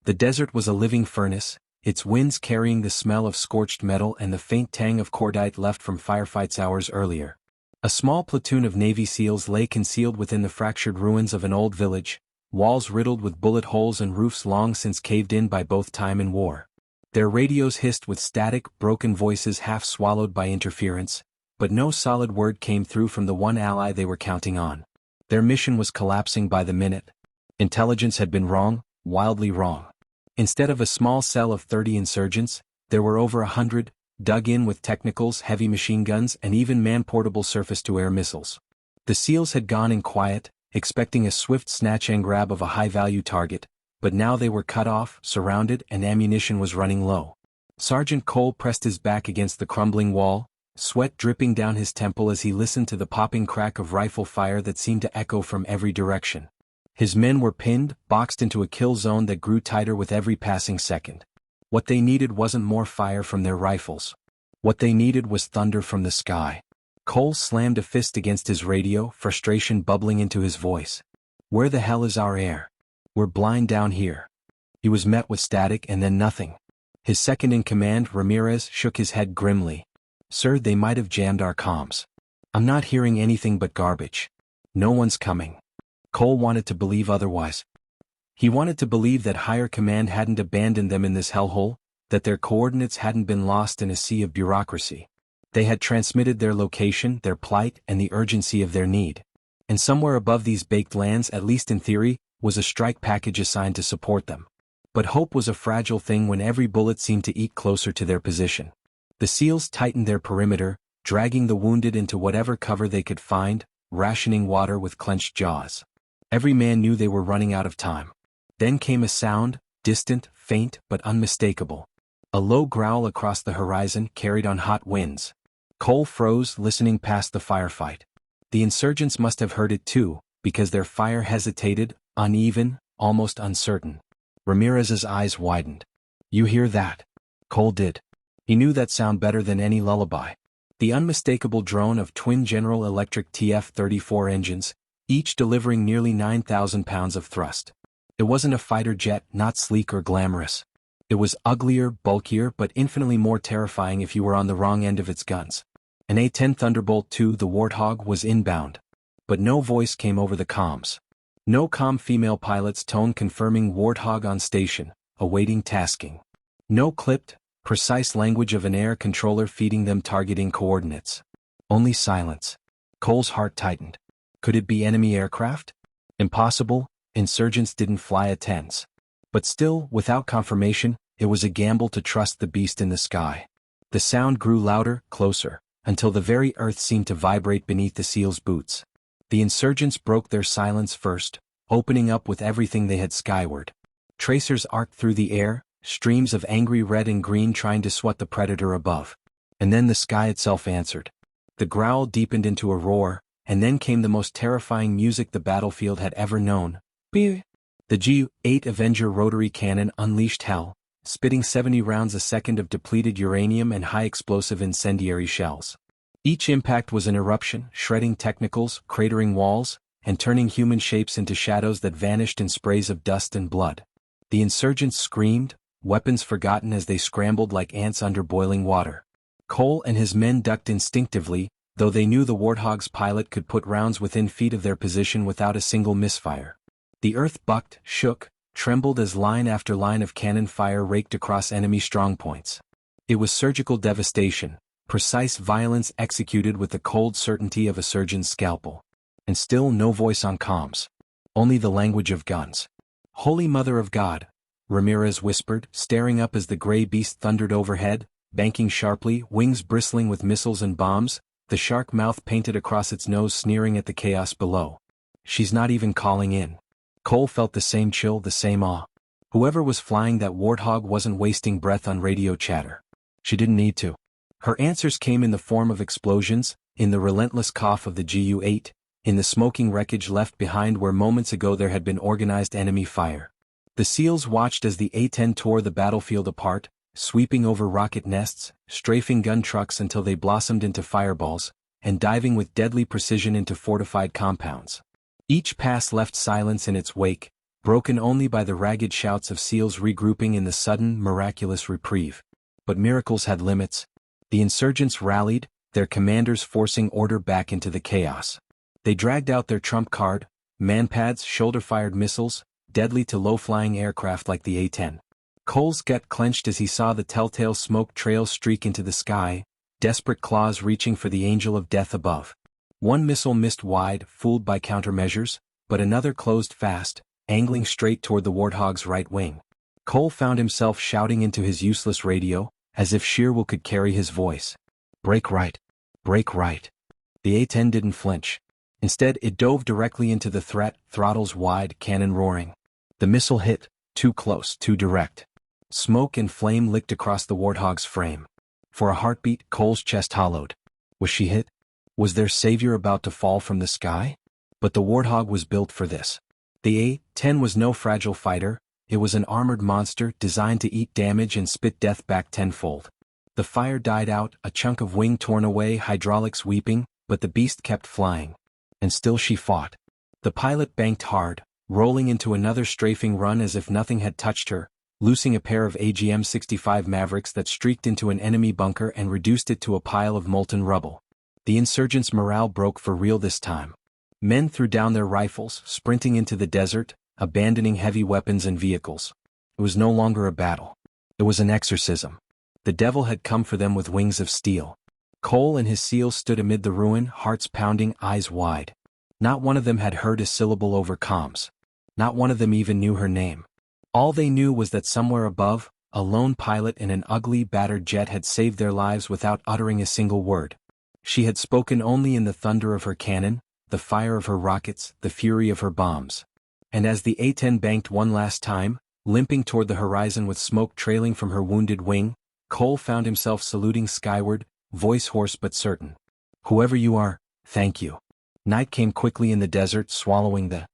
The desert was a living furnace, its winds carrying the smell of scorched metal and the faint tang of cordite left from firefights hours earlier. A small platoon of Navy SEALs lay concealed within the fractured ruins of an old village, walls riddled with bullet holes and roofs long since caved in by both time and war. Their radios hissed with static, broken voices half swallowed by interference, but no solid word came through from the one ally they were counting on. Their mission was collapsing by the minute. Intelligence had been wrong, wildly wrong. Instead of a small cell of 30 insurgents, there were over 100, dug in with technicals, heavy machine guns, and even man-portable surface-to-air missiles. The SEALs had gone in quiet, expecting a swift snatch and grab of a high-value target, but now they were cut off, surrounded, and ammunition was running low. Sergeant Cole pressed his back against the crumbling wall, sweat dripping down his temple as he listened to the popping crack of rifle fire that seemed to echo from every direction. His men were pinned, boxed into a kill zone that grew tighter with every passing second. What they needed wasn't more fire from their rifles. What they needed was thunder from the sky. Cole slammed a fist against his radio, frustration bubbling into his voice. Where the hell is our air? We're blind down here. He was met with static and then nothing. His second-in-command, Ramirez, shook his head grimly. Sir, they might have jammed our comms. I'm not hearing anything but garbage. No one's coming. Cole wanted to believe otherwise. He wanted to believe that higher command hadn't abandoned them in this hellhole, that their coordinates hadn't been lost in a sea of bureaucracy. They had transmitted their location, their plight, and the urgency of their need. And somewhere above these baked lands, at least in theory, was a strike package assigned to support them. But hope was a fragile thing when every bullet seemed to eke closer to their position. The SEALs tightened their perimeter, dragging the wounded into whatever cover they could find, rationing water with clenched jaws. Every man knew they were running out of time. Then came a sound, distant, faint, but unmistakable. A low growl across the horizon carried on hot winds. Cole froze, listening past the firefight. The insurgents must have heard it too, because their fire hesitated, uneven, almost uncertain. Ramirez's eyes widened. You hear that? Cole did. He knew that sound better than any lullaby. The unmistakable drone of twin General Electric TF-34 engines, each delivering nearly 9,000 pounds of thrust. It wasn't a fighter jet, not sleek or glamorous. It was uglier, bulkier, but infinitely more terrifying if you were on the wrong end of its guns. An A-10 Thunderbolt II, the Warthog, was inbound. But no voice came over the comms. No calm female pilot's tone confirming Warthog on station, awaiting tasking. No clipped, precise language of an air controller feeding them targeting coordinates. Only silence. Cole's heart tightened. Could it be enemy aircraft? Impossible, insurgents didn't fly A-10s. But still, without confirmation, it was a gamble to trust the beast in the sky. The sound grew louder, closer, until the very earth seemed to vibrate beneath the SEALs' boots. The insurgents broke their silence first, opening up with everything they had skyward. Tracers arced through the air, streams of angry red and green trying to swat the predator above. And then the sky itself answered. The growl deepened into a roar, and then came the most terrifying music the battlefield had ever known. Beep. The G-8 Avenger rotary cannon unleashed hell, spitting 70 rounds a second of depleted uranium and high-explosive incendiary shells. Each impact was an eruption, shredding technicals, cratering walls, and turning human shapes into shadows that vanished in sprays of dust and blood. The insurgents screamed, weapons forgotten as they scrambled like ants under boiling water. Cole and his men ducked instinctively, though they knew the Warthog's pilot could put rounds within feet of their position without a single misfire. The earth bucked, shook, trembled as line after line of cannon fire raked across enemy strongpoints. It was surgical devastation, precise violence executed with the cold certainty of a surgeon's scalpel. And still no voice on comms. Only the language of guns. Holy Mother of God, Ramirez whispered, staring up as the gray beast thundered overhead, banking sharply, wings bristling with missiles and bombs, the shark mouth painted across its nose sneering at the chaos below. She's not even calling in. Cole felt the same chill, the same awe. Whoever was flying that Warthog wasn't wasting breath on radio chatter. She didn't need to. Her answers came in the form of explosions, in the relentless cough of the Gu-8, in the smoking wreckage left behind where moments ago there had been organized enemy fire. The SEALs watched as the A-10 tore the battlefield apart, sweeping over rocket nests, strafing gun trucks until they blossomed into fireballs, and diving with deadly precision into fortified compounds. Each pass left silence in its wake, broken only by the ragged shouts of SEALs regrouping in the sudden, miraculous reprieve. But miracles had limits. The insurgents rallied, their commanders forcing order back into the chaos. They dragged out their trump card: manpads, shoulder-fired missiles, deadly to low-flying aircraft like the A-10. Cole's gut clenched as he saw the telltale smoke trail streak into the sky, desperate claws reaching for the angel of death above. One missile missed wide, fooled by countermeasures, but another closed fast, angling straight toward the Warthog's right wing. Cole found himself shouting into his useless radio, as if sheer will could carry his voice. "Brake right. Brake right." The A-10 didn't flinch. Instead, it dove directly into the threat, throttles wide, cannon roaring. The missile hit, too close, too direct. Smoke and flame licked across the Warthog's frame. For a heartbeat, Cole's chest hollowed. Was she hit? Was their savior about to fall from the sky? But the Warthog was built for this. The A-10 was no fragile fighter. It was an armored monster designed to eat damage and spit death back tenfold. The fire died out, a chunk of wing torn away, hydraulics weeping, but the beast kept flying. And still she fought. The pilot banked hard, rolling into another strafing run as if nothing had touched her, loosing a pair of AGM-65 Mavericks that streaked into an enemy bunker and reduced it to a pile of molten rubble. The insurgents' morale broke for real this time. Men threw down their rifles, sprinting into the desert, abandoning heavy weapons and vehicles. It was no longer a battle. It was an exorcism. The devil had come for them with wings of steel. Cole and his SEALs stood amid the ruin, hearts pounding, eyes wide. Not one of them had heard a syllable over comms. Not one of them even knew her name. All they knew was that somewhere above, a lone pilot in an ugly, battered jet had saved their lives without uttering a single word. She had spoken only in the thunder of her cannon, the fire of her rockets, the fury of her bombs. And as the A-10 banked one last time, limping toward the horizon with smoke trailing from her wounded wing, Cole found himself saluting skyward, voice hoarse but certain. "Whoever you are, thank you." Night came quickly in the desert, swallowing the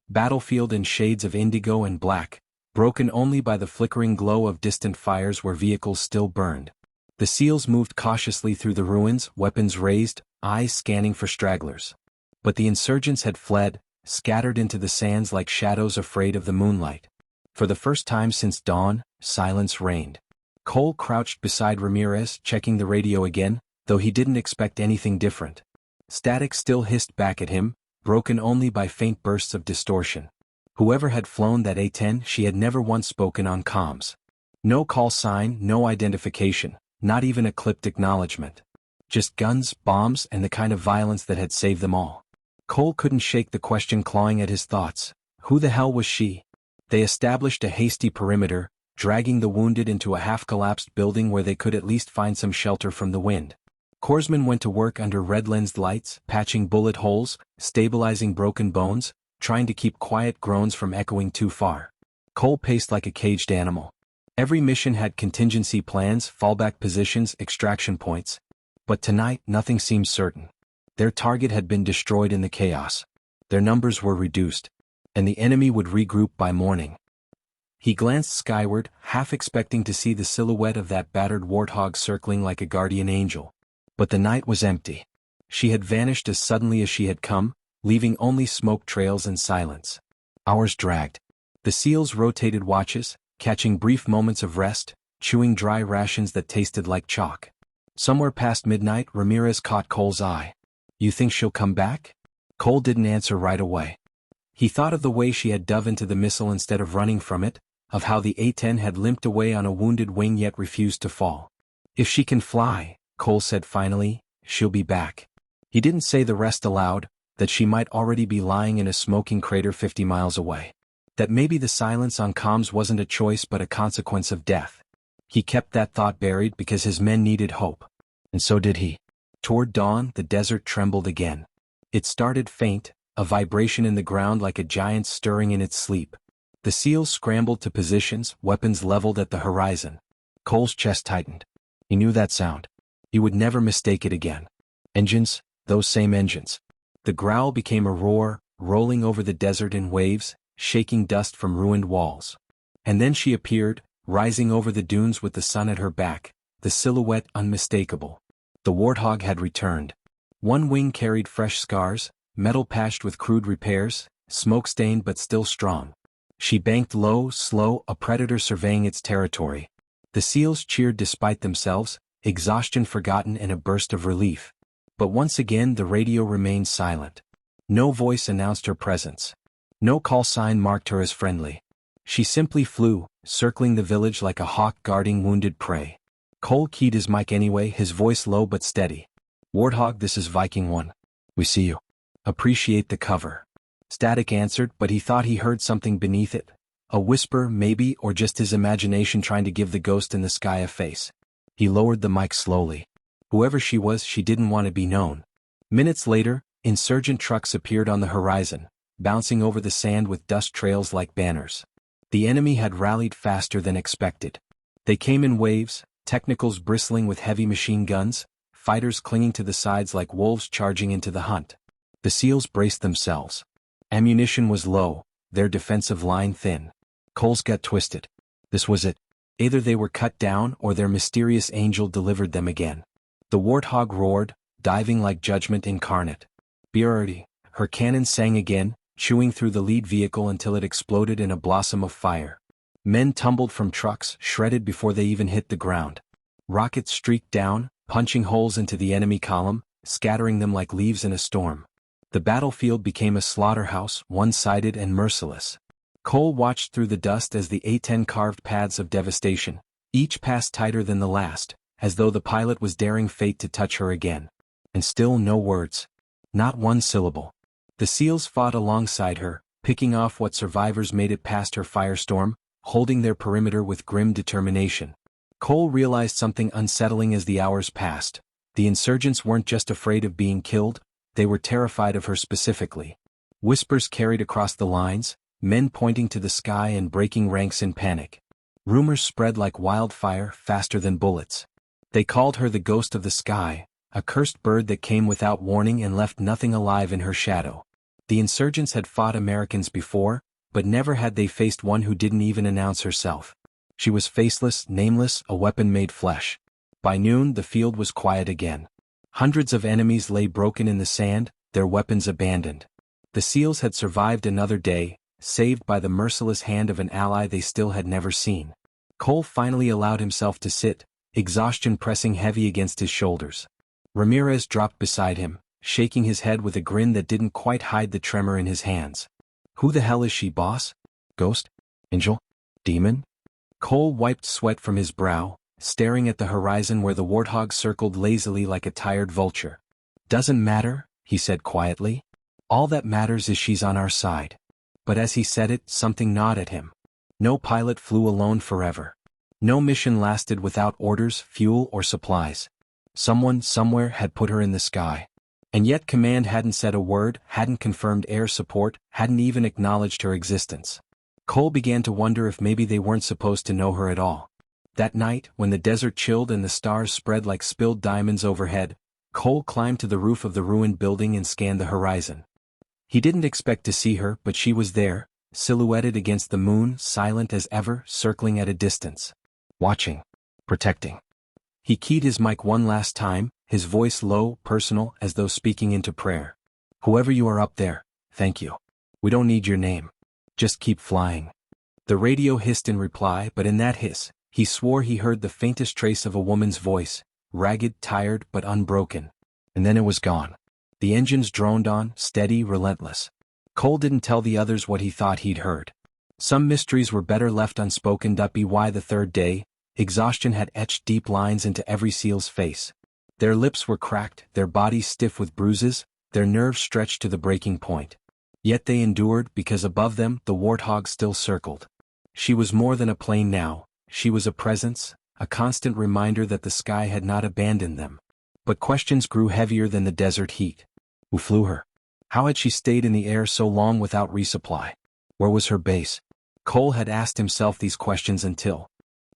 battlefield in shades of indigo and black, broken only by the flickering glow of distant fires where vehicles still burned. The SEALs moved cautiously through the ruins, weapons raised, eyes scanning for stragglers. But the insurgents had fled, scattered into the sands like shadows afraid of the moonlight. For the first time since dawn, silence reigned. Cole crouched beside Ramirez, checking the radio again, though he didn't expect anything different. Static still hissed back at him, broken only by faint bursts of distortion. Whoever had flown that A-10, she had never once spoken on comms. No call sign, no identification, not even a clipped acknowledgement. Just guns, bombs, and the kind of violence that had saved them all. Cole couldn't shake the question clawing at his thoughts. Who the hell was she? They established a hasty perimeter, dragging the wounded into a half-collapsed building where they could at least find some shelter from the wind. Corpsmen went to work under red-lensed lights, patching bullet holes, stabilizing broken bones, trying to keep quiet groans from echoing too far. Cole paced like a caged animal. Every mission had contingency plans, fallback positions, extraction points. But tonight, nothing seemed certain. Their target had been destroyed in the chaos. Their numbers were reduced, and the enemy would regroup by morning. He glanced skyward, half expecting to see the silhouette of that battered Warthog circling like a guardian angel. But the night was empty. She had vanished as suddenly as she had come, leaving only smoke trails and silence. Hours dragged. The SEALs rotated watches, catching brief moments of rest, chewing dry rations that tasted like chalk. Somewhere past midnight, Ramirez caught Cole's eye. "You think she'll come back?" Cole didn't answer right away. He thought of the way she had dove into the missile instead of running from it, of how the A-10 had limped away on a wounded wing yet refused to fall. "If she can fly," Cole said finally, "she'll be back." He didn't say the rest aloud, that she might already be lying in a smoking crater 50 miles away. That maybe the silence on comms wasn't a choice but a consequence of death. He kept that thought buried because his men needed hope. And so did he. Toward dawn, the desert trembled again. It started faint, a vibration in the ground like a giant stirring in its sleep. The SEALs scrambled to positions, weapons leveled at the horizon. Cole's chest tightened. He knew that sound. He would never mistake it again. Engines, those same engines. The growl became a roar, rolling over the desert in waves, shaking dust from ruined walls. And then she appeared, rising over the dunes with the sun at her back, the silhouette unmistakable. The Warthog had returned. One wing carried fresh scars, metal patched with crude repairs, smoke-stained but still strong. She banked low, slow, a predator surveying its territory. The SEALs cheered despite themselves, exhaustion forgotten in a burst of relief. But once again the radio remained silent. No voice announced her presence. No call sign marked her as friendly. She simply flew, circling the village like a hawk guarding wounded prey. Cole keyed his mic anyway, his voice low but steady. "Warthog, this is Viking 1. We see you. Appreciate the cover." Static answered, but he thought he heard something beneath it. A whisper, maybe, or just his imagination trying to give the ghost in the sky a face. He lowered the mic slowly. Whoever she was, she didn't want to be known. Minutes later, insurgent trucks appeared on the horizon, bouncing over the sand with dust trails like banners. The enemy had rallied faster than expected. They came in waves, technicals bristling with heavy machine guns, fighters clinging to the sides like wolves charging into the hunt. The SEALs braced themselves. Ammunition was low, their defensive line thin. Cole's gut twisted. This was it. Either they were cut down or their mysterious angel delivered them again. The Warthog roared, diving like judgment incarnate. Beardy, her cannon sang again, chewing through the lead vehicle until it exploded in a blossom of fire. Men tumbled from trucks, shredded before they even hit the ground. Rockets streaked down, punching holes into the enemy column, scattering them like leaves in a storm. The battlefield became a slaughterhouse, one-sided and merciless. Cole watched through the dust as the A-10 carved paths of devastation, each pass tighter than the last, as though the pilot was daring fate to touch her again. And still no words. Not one syllable. The SEALs fought alongside her, picking off what survivors made it past her firestorm, holding their perimeter with grim determination. Cole realized something unsettling as the hours passed. The insurgents weren't just afraid of being killed, they were terrified of her specifically. Whispers carried across the lines, men pointing to the sky and breaking ranks in panic. Rumors spread like wildfire, faster than bullets. They called her the ghost of the sky, a cursed bird that came without warning and left nothing alive in her shadow. The insurgents had fought Americans before, but never had they faced one who didn't even announce herself. She was faceless, nameless, a weapon made flesh. By noon the field was quiet again. Hundreds of enemies lay broken in the sand, their weapons abandoned. The SEALs had survived another day, saved by the merciless hand of an ally they still had never seen. Cole finally allowed himself to sit, exhaustion pressing heavy against his shoulders. Ramirez dropped beside him, shaking his head with a grin that didn't quite hide the tremor in his hands. "Who the hell is she, boss? Ghost? Angel? Demon?" Cole wiped sweat from his brow, staring at the horizon where the Warthog circled lazily like a tired vulture. "Doesn't matter," he said quietly. "All that matters is she's on our side." But as he said it, something gnawed at him. No pilot flew alone forever. No mission lasted without orders, fuel, or supplies. Someone, somewhere, had put her in the sky. And yet command hadn't said a word, hadn't confirmed air support, hadn't even acknowledged her existence. Cole began to wonder if maybe they weren't supposed to know her at all. That night, when the desert chilled and the stars spread like spilled diamonds overhead, Cole climbed to the roof of the ruined building and scanned the horizon. He didn't expect to see her, but she was there, silhouetted against the moon, silent as ever, circling at a distance. Watching. Protecting. He keyed his mic one last time, his voice low, personal, as though speaking into prayer. "Whoever you are up there, thank you. We don't need your name. Just keep flying." The radio hissed in reply, but in that hiss, he swore he heard the faintest trace of a woman's voice, ragged, tired, but unbroken. And then it was gone. The engines droned on, steady, relentless. Cole didn't tell the others what he thought he'd heard. Some mysteries were better left unspoken. By the third day, exhaustion had etched deep lines into every SEAL's face. Their lips were cracked, their bodies stiff with bruises, their nerves stretched to the breaking point. Yet they endured because above them the Warthog still circled. She was more than a plane now, she was a presence, a constant reminder that the sky had not abandoned them. But questions grew heavier than the desert heat. Who flew her? How had she stayed in the air so long without resupply? Where was her base? Cole had asked himself these questions until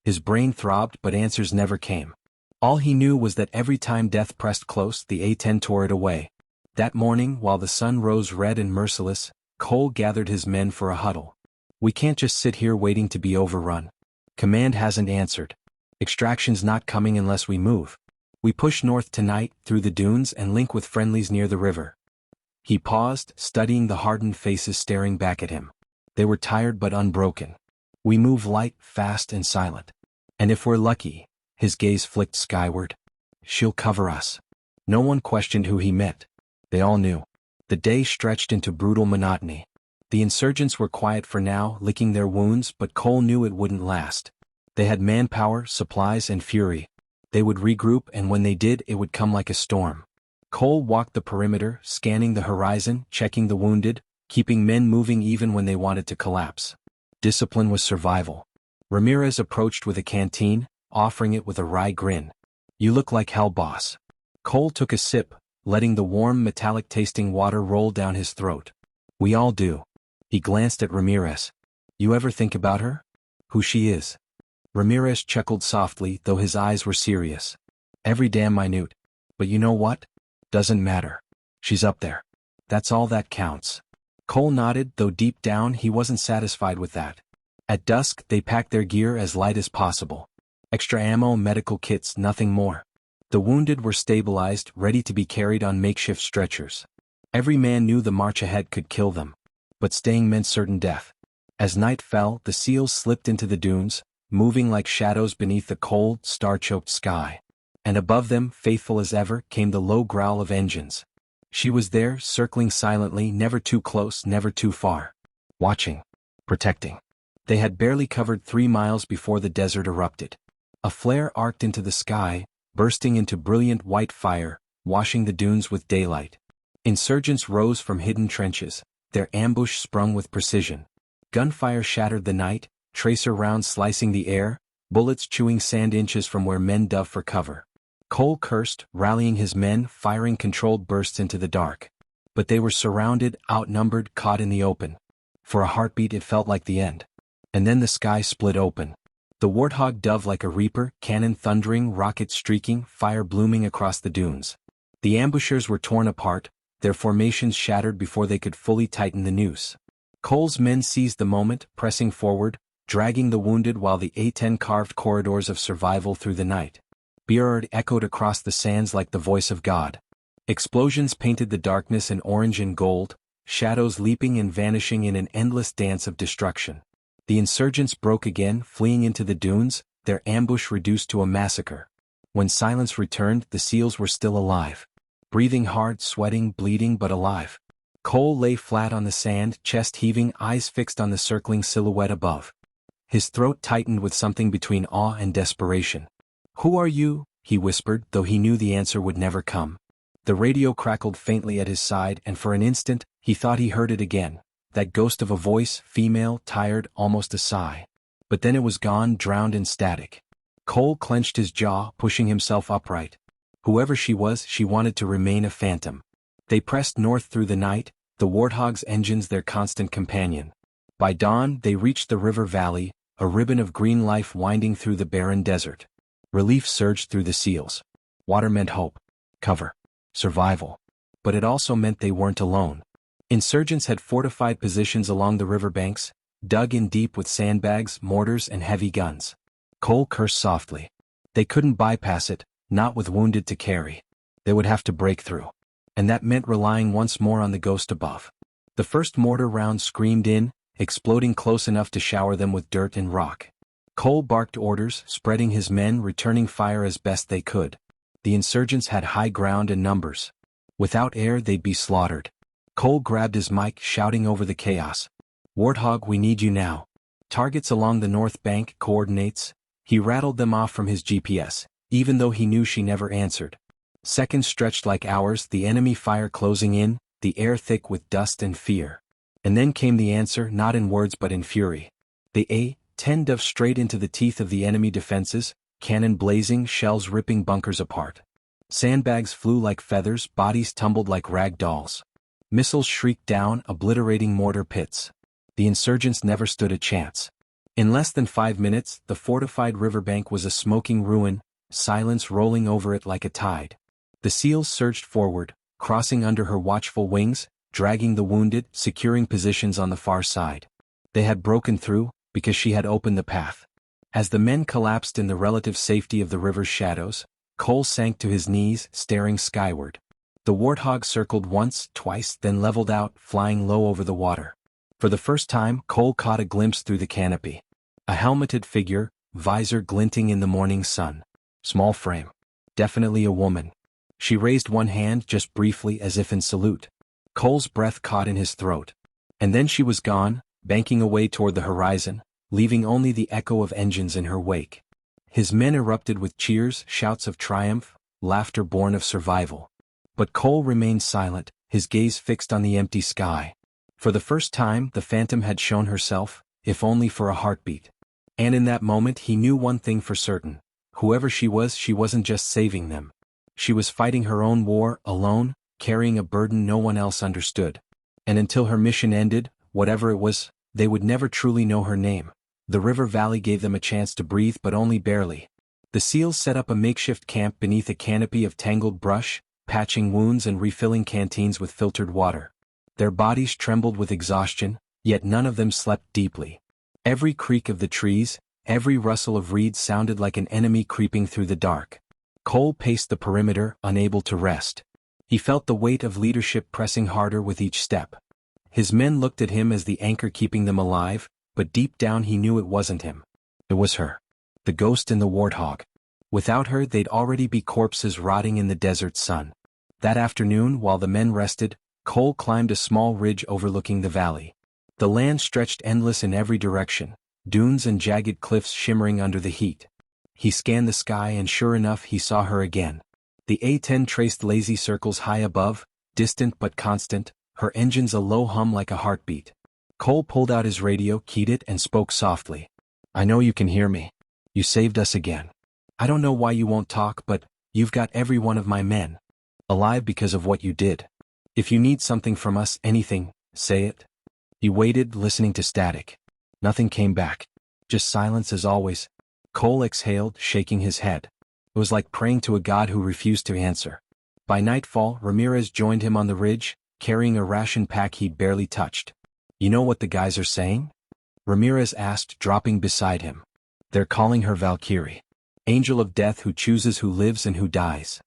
his brain throbbed, but answers never came. All he knew was that every time death pressed close, the A-10 tore it away. That morning, while the sun rose red and merciless, Cole gathered his men for a huddle. "We can't just sit here waiting to be overrun. Command hasn't answered. Extraction's not coming unless we move. We push north tonight, through the dunes, and link with friendlies near the river." He paused, studying the hardened faces staring back at him. They were tired but unbroken. We move light, fast, and silent. And if we're lucky, his gaze flicked skyward. She'll cover us. No one questioned who he met. They all knew. The day stretched into brutal monotony. The insurgents were quiet for now, licking their wounds, but Cole knew it wouldn't last. They had manpower, supplies, and fury. They would regroup, and when they did, it would come like a storm. Cole walked the perimeter, scanning the horizon, checking the wounded, keeping men moving even when they wanted to collapse. Discipline was survival. Ramirez approached with a canteen, offering it with a wry grin. "You look like hell, boss." Cole took a sip, letting the warm, metallic-tasting water roll down his throat. "We all do." He glanced at Ramirez. "You ever think about her? Who she is?" Ramirez chuckled softly, though his eyes were serious. "Every damn minute. But you know what? Doesn't matter. She's up there. That's all that counts." Cole nodded, though deep down he wasn't satisfied with that. At dusk, they packed their gear as light as possible. Extra ammo, medical kits, nothing more. The wounded were stabilized, ready to be carried on makeshift stretchers. Every man knew the march ahead could kill them. But staying meant certain death. As night fell, the SEALs slipped into the dunes, moving like shadows beneath the cold, star-choked sky. And above them, faithful as ever, came the low growl of engines. She was there, circling silently, never too close, never too far. Watching. Protecting. They had barely covered 3 miles before the desert erupted. A flare arced into the sky, bursting into brilliant white fire, washing the dunes with daylight. Insurgents rose from hidden trenches, their ambush sprung with precision. Gunfire shattered the night, tracer rounds slicing the air, bullets chewing sand inches from where men dove for cover. Cole cursed, rallying his men, firing controlled bursts into the dark. But they were surrounded, outnumbered, caught in the open. For a heartbeat it felt like the end. And then the sky split open. The Warthog dove like a reaper, cannon thundering, rockets streaking, fire blooming across the dunes. The ambushers were torn apart, their formations shattered before they could fully tighten the noose. Cole's men seized the moment, pressing forward, dragging the wounded while the A-10 carved corridors of survival through the night. Beard echoed across the sands like the voice of God. Explosions painted the darkness in orange and gold, shadows leaping and vanishing in an endless dance of destruction. The insurgents broke again, fleeing into the dunes, their ambush reduced to a massacre. When silence returned, the SEALs were still alive. Breathing hard, sweating, bleeding, but alive. Cole lay flat on the sand, chest heaving, eyes fixed on the circling silhouette above. His throat tightened with something between awe and desperation. "Who are you?" he whispered, though he knew the answer would never come. The radio crackled faintly at his side, and for an instant, he thought he heard it again. That ghost of a voice, female, tired, almost a sigh. But then it was gone, drowned in static. Cole clenched his jaw, pushing himself upright. Whoever she was, she wanted to remain a phantom. They pressed north through the night, the Warthog's engines their constant companion. By dawn, they reached the river valley, a ribbon of green life winding through the barren desert. Relief surged through the SEALs. Water meant hope, cover, survival. But it also meant they weren't alone. Insurgents had fortified positions along the riverbanks, dug in deep with sandbags, mortars, and heavy guns. Cole cursed softly. They couldn't bypass it, not with wounded to carry. They would have to break through. And that meant relying once more on the ghost above. The first mortar round screamed in, exploding close enough to shower them with dirt and rock. Cole barked orders, spreading his men, returning fire as best they could. The insurgents had high ground and numbers. Without air, they'd be slaughtered. Cole grabbed his mic, shouting over the chaos. "Warthog, we need you now. Targets along the north bank, coordinates." He rattled them off from his GPS, even though he knew she never answered. Seconds stretched like hours, the enemy fire closing in, the air thick with dust and fear. And then came the answer, not in words but in fury. The A-10 dove straight into the teeth of the enemy defenses, cannon blazing, shells ripping bunkers apart. Sandbags flew like feathers, bodies tumbled like rag dolls. Missiles shrieked down, obliterating mortar pits. The insurgents never stood a chance. In less than 5 minutes, the fortified riverbank was a smoking ruin, silence rolling over it like a tide. The SEALs surged forward, crossing under her watchful wings, dragging the wounded, securing positions on the far side. They had broken through, because she had opened the path. As the men collapsed in the relative safety of the river's shadows, Cole sank to his knees, staring skyward. The Warthog circled once, twice, then leveled out, flying low over the water. For the first time, Cole caught a glimpse through the canopy. A helmeted figure, visor glinting in the morning sun. Small frame. Definitely a woman. She raised one hand just briefly as if in salute. Cole's breath caught in his throat. And then she was gone, banking away toward the horizon, leaving only the echo of engines in her wake. His men erupted with cheers, shouts of triumph, laughter born of survival. But Cole remained silent, his gaze fixed on the empty sky. For the first time, the Phantom had shown herself, if only for a heartbeat. And in that moment he knew one thing for certain. Whoever she wasn't just saving them. She was fighting her own war, alone, carrying a burden no one else understood. And until her mission ended, whatever it was, they would never truly know her name. The river valley gave them a chance to breathe, but only barely. The SEALs set up a makeshift camp beneath a canopy of tangled brush, patching wounds and refilling canteens with filtered water. Their bodies trembled with exhaustion, yet none of them slept deeply. Every creak of the trees, every rustle of reeds sounded like an enemy creeping through the dark. Cole paced the perimeter, unable to rest. He felt the weight of leadership pressing harder with each step. His men looked at him as the anchor keeping them alive, but deep down he knew it wasn't him. It was her. The ghost in the Warthog. Without her they'd already be corpses rotting in the desert sun. That afternoon, while the men rested, Cole climbed a small ridge overlooking the valley. The land stretched endless in every direction, dunes and jagged cliffs shimmering under the heat. He scanned the sky and sure enough he saw her again. The A-10 traced lazy circles high above, distant but constant, her engines a low hum like a heartbeat. Cole pulled out his radio, keyed it and spoke softly. "I know you can hear me. You saved us again. I don't know why you won't talk, but you've got every one of my men alive because of what you did. If you need something from us, anything, say it." He waited, listening to static. Nothing came back. Just silence as always. Cole exhaled, shaking his head. It was like praying to a god who refused to answer. By nightfall, Ramirez joined him on the ridge, carrying a ration pack he'd barely touched. "You know what the guys are saying?" Ramirez asked, dropping beside him. "They're calling her Valkyrie. Angel of death who chooses who lives and who dies."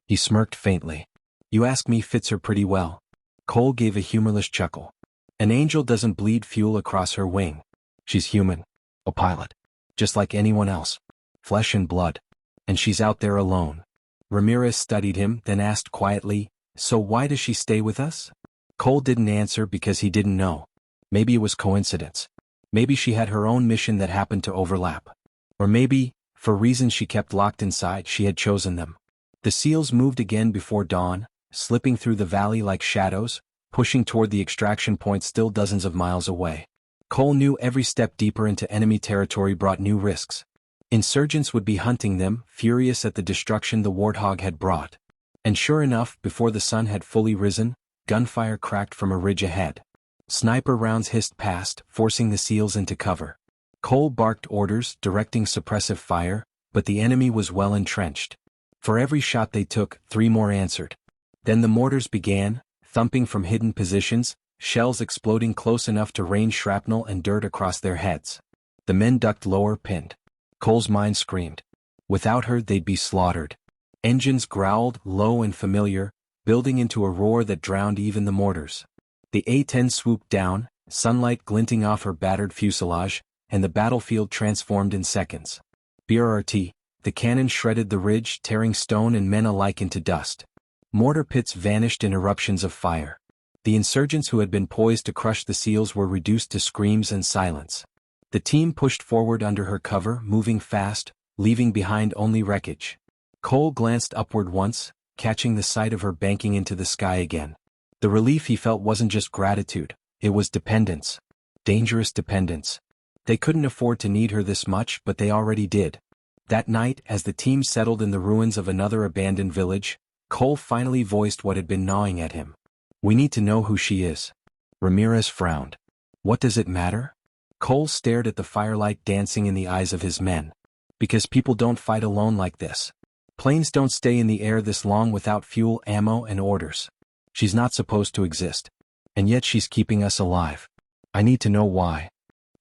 He smirked faintly. "You ask me, fits her pretty well." Cole gave a humorless chuckle. "An angel doesn't bleed fuel across her wing. She's human. A pilot. Just like anyone else. Flesh and blood. And she's out there alone." Ramirez studied him, then asked quietly, "So why does she stay with us?" Cole didn't answer because he didn't know. Maybe it was coincidence. Maybe she had her own mission that happened to overlap. Or maybe, for reasons she kept locked inside, she had chosen them. The SEALs moved again before dawn, slipping through the valley like shadows, pushing toward the extraction point still dozens of miles away. Cole knew every step deeper into enemy territory brought new risks. Insurgents would be hunting them, furious at the destruction the Warthog had brought. And sure enough, before the sun had fully risen, gunfire cracked from a ridge ahead. Sniper rounds hissed past, forcing the SEALs into cover. Cole barked orders, directing suppressive fire, but the enemy was well entrenched. For every shot they took, 3 more answered. Then the mortars began, thumping from hidden positions, shells exploding close enough to rain shrapnel and dirt across their heads. The men ducked lower, pinned. Cole's mind screamed. Without her they'd be slaughtered. Engines growled, low and familiar, building into a roar that drowned even the mortars. The A-10 swooped down, sunlight glinting off her battered fuselage, and the battlefield transformed in seconds. BRRT, the cannon shredded the ridge, tearing stone and men alike into dust. Mortar pits vanished in eruptions of fire. The insurgents who had been poised to crush the SEALs were reduced to screams and silence. The team pushed forward under her cover, moving fast, leaving behind only wreckage. Cole glanced upward once, catching the sight of her banking into the sky again. The relief he felt wasn't just gratitude, it was dependence. Dangerous dependence. They couldn't afford to need her this much, but they already did. That night, as the team settled in the ruins of another abandoned village, Cole finally voiced what had been gnawing at him. "We need to know who she is." Ramirez frowned. "What does it matter?" Cole stared at the firelight dancing in the eyes of his men. "Because people don't fight alone like this. Planes don't stay in the air this long without fuel, ammo, and orders. She's not supposed to exist. And yet she's keeping us alive. I need to know why."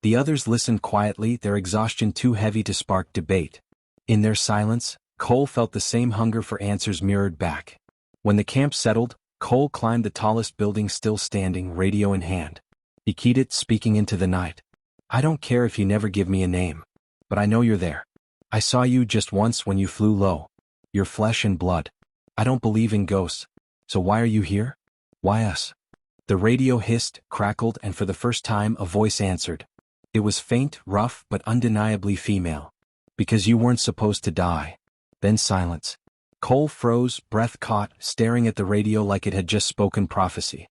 The others listened quietly, their exhaustion too heavy to spark debate. In their silence, Cole felt the same hunger for answers mirrored back. When the camp settled, Cole climbed the tallest building still standing, radio in hand. He keyed it, speaking into the night. I don't care if you never give me a name. But I know you're there. I saw you just once when you flew low. You're flesh and blood. I don't believe in ghosts. So why are you here? Why us? The radio hissed, crackled, and for the first time a voice answered. It was faint, rough, but undeniably female. Because you weren't supposed to die. Then silence. Cole froze, breath caught, staring at the radio like it had just spoken prophecy.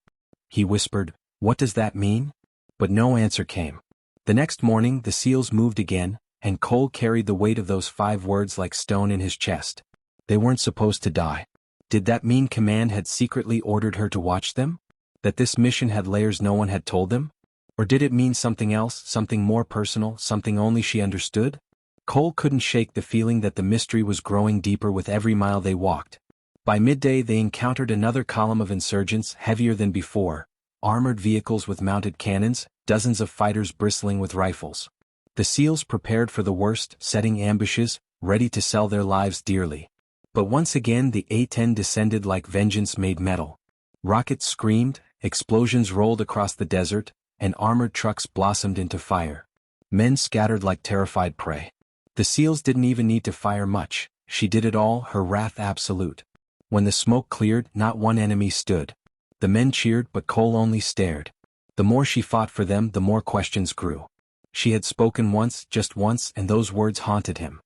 He whispered, "What does that mean?" But no answer came. The next morning the seals moved again, and Cole carried the weight of those 5 words like stone in his chest. They weren't supposed to die. Did that mean command had secretly ordered her to watch them? That this mission had layers no one had told them? Or did it mean something else, something more personal, something only she understood? Cole couldn't shake the feeling that the mystery was growing deeper with every mile they walked. By midday they encountered another column of insurgents, heavier than before, armored vehicles with mounted cannons, dozens of fighters bristling with rifles. The SEALs prepared for the worst, setting ambushes, ready to sell their lives dearly. But once again the A-10 descended like vengeance made metal. Rockets screamed, explosions rolled across the desert, and armored trucks blossomed into fire. Men scattered like terrified prey. The SEALs didn't even need to fire much, she did it all, her wrath absolute. When the smoke cleared, not one enemy stood. The men cheered, but Cole only stared. The more she fought for them, the more questions grew. She had spoken once, just once, and those words haunted him.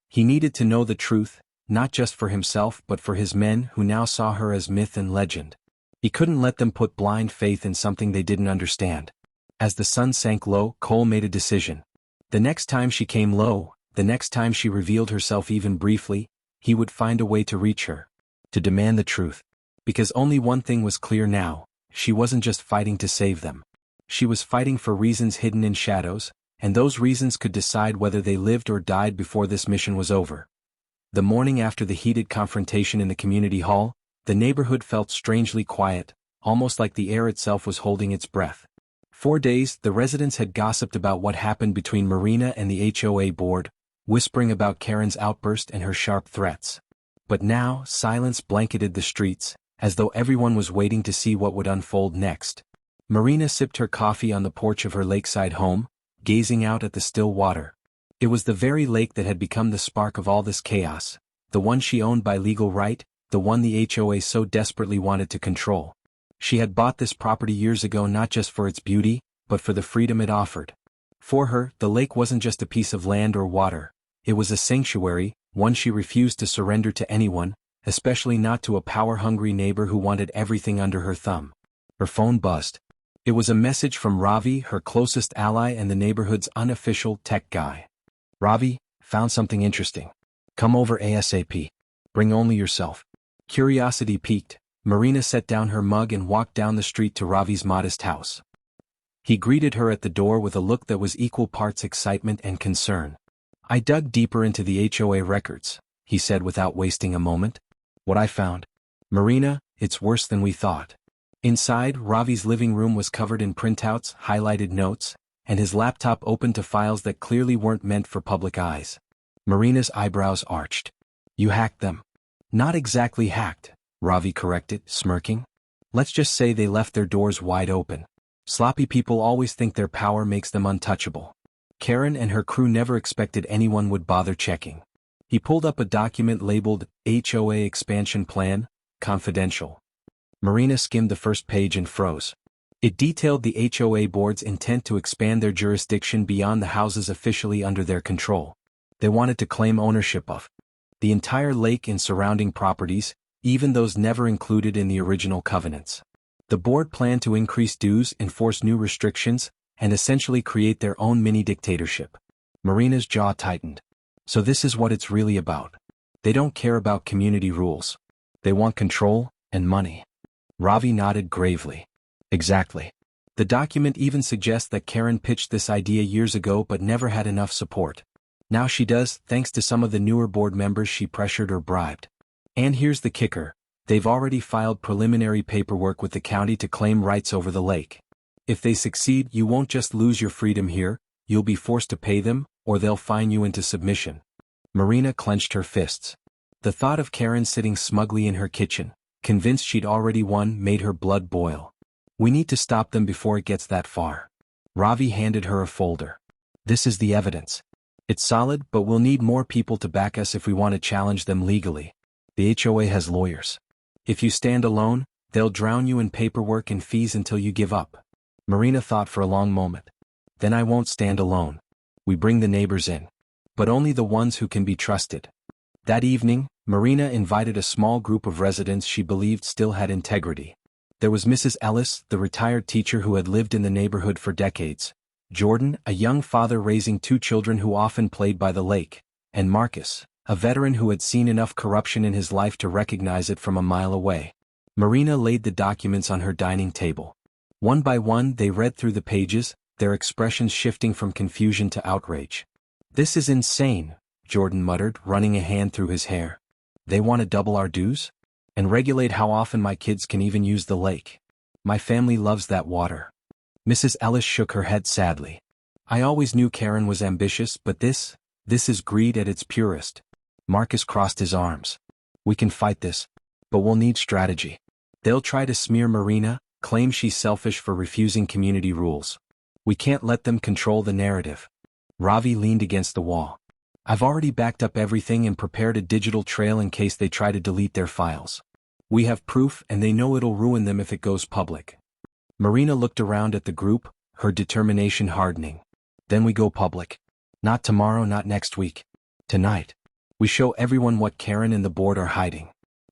He needed to know the truth, not just for himself but for his men who now saw her as myth and legend. He couldn't let them put blind faith in something they didn't understand. As the sun sank low, Cole made a decision. The next time she came low, the next time she revealed herself even briefly, he would find a way to reach her. To demand the truth. Because only one thing was clear now, she wasn't just fighting to save them. She was fighting for reasons hidden in shadows, and those reasons could decide whether they lived or died before this mission was over. The morning after the heated confrontation in the community hall, the neighborhood felt strangely quiet, almost like the air itself was holding its breath. For days, the residents had gossiped about what happened between Marina and the HOA board, whispering about Karen's outburst and her sharp threats. But now, silence blanketed the streets, as though everyone was waiting to see what would unfold next. Marina sipped her coffee on the porch of her lakeside home, gazing out at the still water. It was the very lake that had become the spark of all this chaos, the one she owned by legal right, the one the HOA so desperately wanted to control. She had bought this property years ago not just for its beauty, but for the freedom it offered. For her, the lake wasn't just a piece of land or water. It was a sanctuary, one she refused to surrender to anyone, especially not to a power-hungry neighbor who wanted everything under her thumb. Her phone buzzed. It was a message from Ravi, her closest ally and the neighborhood's unofficial tech guy. Ravi, found something interesting. Come over ASAP. Bring only yourself. Curiosity piqued, Marina set down her mug and walked down the street to Ravi's modest house. He greeted her at the door with a look that was equal parts excitement and concern. I dug deeper into the HOA records, he said without wasting a moment. What I found? Marina, it's worse than we thought. Inside, Ravi's living room was covered in printouts, highlighted notes, and his laptop open to files that clearly weren't meant for public eyes. Marina's eyebrows arched. You hacked them. Not exactly hacked, Ravi corrected, smirking. Let's just say they left their doors wide open. Sloppy people always think their power makes them untouchable. Karen and her crew never expected anyone would bother checking. He pulled up a document labeled HOA Expansion Plan, Confidential. Marina skimmed the first page and froze. It detailed the HOA board's intent to expand their jurisdiction beyond the houses officially under their control. They wanted to claim ownership of the entire lake and surrounding properties, even those never included in the original covenants. The board planned to increase dues, enforce new restrictions, and essentially create their own mini-dictatorship. Marina's jaw tightened. So this is what it's really about. They don't care about community rules. They want control and money. Ravi nodded gravely. Exactly. The document even suggests that Karen pitched this idea years ago but never had enough support. Now she does, thanks to some of the newer board members she pressured or bribed. And here's the kicker. They've already filed preliminary paperwork with the county to claim rights over the lake. If they succeed, you won't just lose your freedom here, you'll be forced to pay them, or they'll fine you into submission. Marina clenched her fists. The thought of Karen sitting smugly in her kitchen, convinced she'd already won, made her blood boil. We need to stop them before it gets that far. Ravi handed her a folder. This is the evidence. It's solid, but we'll need more people to back us if we want to challenge them legally. The HOA has lawyers. If you stand alone, they'll drown you in paperwork and fees until you give up. Marina thought for a long moment. Then I won't stand alone. We bring the neighbors in. But only the ones who can be trusted. That evening, Marina invited a small group of residents she believed still had integrity. There was Mrs. Ellis, the retired teacher who had lived in the neighborhood for decades, Jordan, a young father raising 2 children who often played by the lake, and Marcus, a veteran who had seen enough corruption in his life to recognize it from a mile away. Marina laid the documents on her dining table. One by one they read through the pages, their expressions shifting from confusion to outrage. "This is insane," Jordan muttered, running a hand through his hair. "They want to double our dues? And regulate how often my kids can even use the lake. My family loves that water." Mrs. Ellis shook her head sadly. "I always knew Karen was ambitious, but this is greed at its purest." Marcus crossed his arms. "We can fight this, but we'll need strategy. They'll try to smear Marina, claim she's selfish for refusing community rules. We can't let them control the narrative." Ravi leaned against the wall. "I've already backed up everything and prepared a digital trail in case they try to delete their files. We have proof and they know it'll ruin them if it goes public." Marina looked around at the group, her determination hardening. "Then we go public. Not tomorrow, not next week. Tonight. We show everyone what Karen and the board are hiding.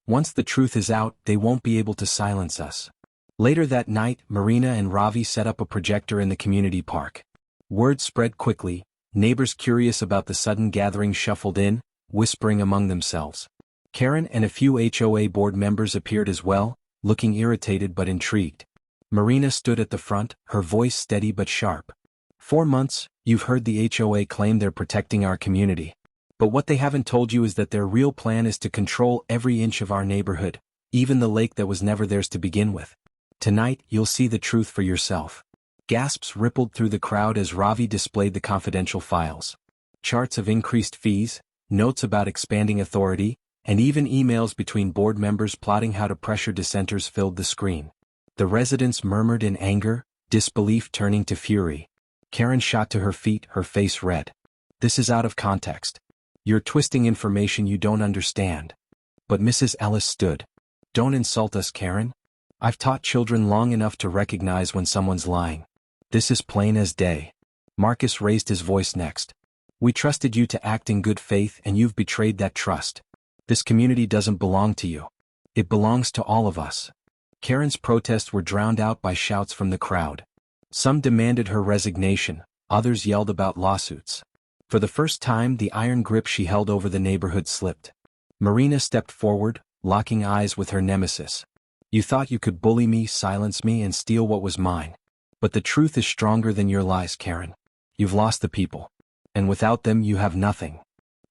Once the truth is out, they won't be able to silence us." Later that night, Marina and Ravi set up a projector in the community park. Word spread quickly, neighbors curious about the sudden gathering shuffled in, whispering among themselves. Karen and a few HOA board members appeared as well, looking irritated but intrigued. Marina stood at the front, her voice steady but sharp. "4 months, you've heard the HOA claim they're protecting our community. But what they haven't told you is that their real plan is to control every inch of our neighborhood, even the lake that was never theirs to begin with. Tonight, you'll see the truth for yourself." Gasps rippled through the crowd as Ravi displayed the confidential files. Charts of increased fees, notes about expanding authority, and even emails between board members plotting how to pressure dissenters filled the screen. The residents murmured in anger, disbelief turning to fury. Karen shot to her feet, her face red. "This is out of context. You're twisting information you don't understand." But Mrs. Ellis stood. "Don't insult us, Karen. I've taught children long enough to recognize when someone's lying. This is plain as day." Marcus raised his voice next. "We trusted you to act in good faith and you've betrayed that trust. This community doesn't belong to you. It belongs to all of us." Karen's protests were drowned out by shouts from the crowd. Some demanded her resignation, others yelled about lawsuits. For the first time, the iron grip she held over the neighborhood slipped. Marina stepped forward, locking eyes with her nemesis. "You thought you could bully me, silence me, and steal what was mine. But the truth is stronger than your lies, Karen. You've lost the people. And without them you have nothing."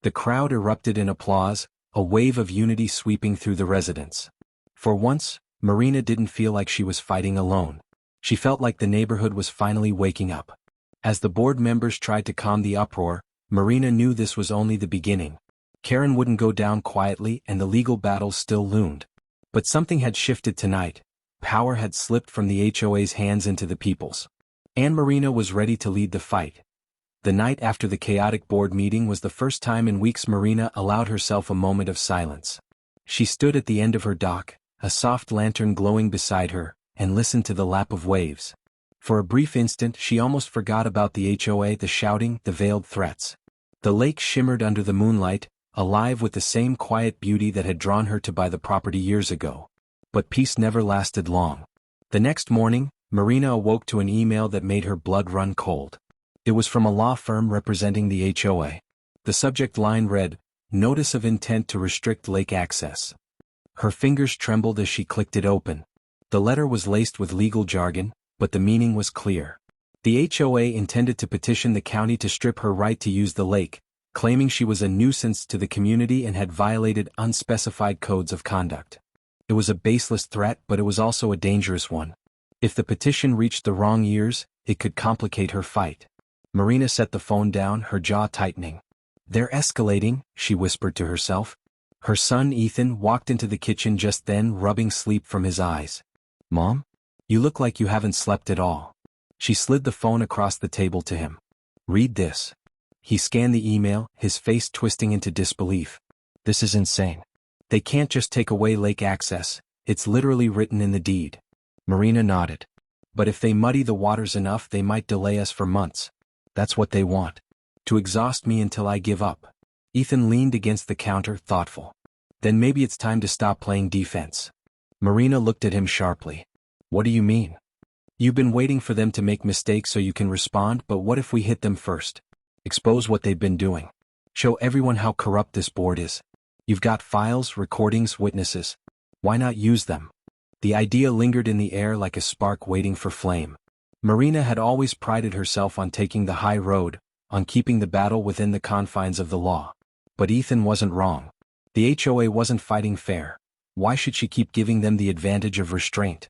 The crowd erupted in applause, a wave of unity sweeping through the residents. For once, Marina didn't feel like she was fighting alone. She felt like the neighborhood was finally waking up. As the board members tried to calm the uproar, Marina knew this was only the beginning. Karen wouldn't go down quietly and the legal battle still loomed. But something had shifted tonight. Power had slipped from the HOA's hands into the people's. And Marina was ready to lead the fight. The night after the chaotic board meeting was the first time in weeks Marina allowed herself a moment of silence. She stood at the end of her dock, a soft lantern glowing beside her, and listened to the lap of waves. For a brief instant she almost forgot about the HOA, the shouting, the veiled threats. The lake shimmered under the moonlight, alive with the same quiet beauty that had drawn her to buy the property years ago. But peace never lasted long. The next morning, Marina awoke to an email that made her blood run cold. It was from a law firm representing the HOA. The subject line read, "Notice of intent to restrict lake access." Her fingers trembled as she clicked it open. The letter was laced with legal jargon, but the meaning was clear. The HOA intended to petition the county to strip her right to use the lake, claiming she was a nuisance to the community and had violated unspecified codes of conduct. It was a baseless threat, but it was also a dangerous one. If the petition reached the wrong ears, it could complicate her fight. Marina set the phone down, her jaw tightening. "They're escalating," she whispered to herself. Her son Ethan walked into the kitchen just then, rubbing sleep from his eyes. "Mom? You look like you haven't slept at all. She slid the phone across the table to him. Read this. He scanned the email, his face twisting into disbelief. This is insane. They can't just take away lake access, it's literally written in the deed. Marina nodded. But if they muddy the waters enough, they might delay us for months. That's what they want. To exhaust me until I give up. Ethan leaned against the counter, thoughtful. Then maybe it's time to stop playing defense. Marina looked at him sharply. What do you mean? You've been waiting for them to make mistakes so you can respond, but what if we hit them first? Expose what they've been doing. Show everyone how corrupt this board is. You've got files, recordings, witnesses. Why not use them? The idea lingered in the air like a spark waiting for flame. Marina had always prided herself on taking the high road, on keeping the battle within the confines of the law. But Ethan wasn't wrong. The HOA wasn't fighting fair. Why should she keep giving them the advantage of restraint?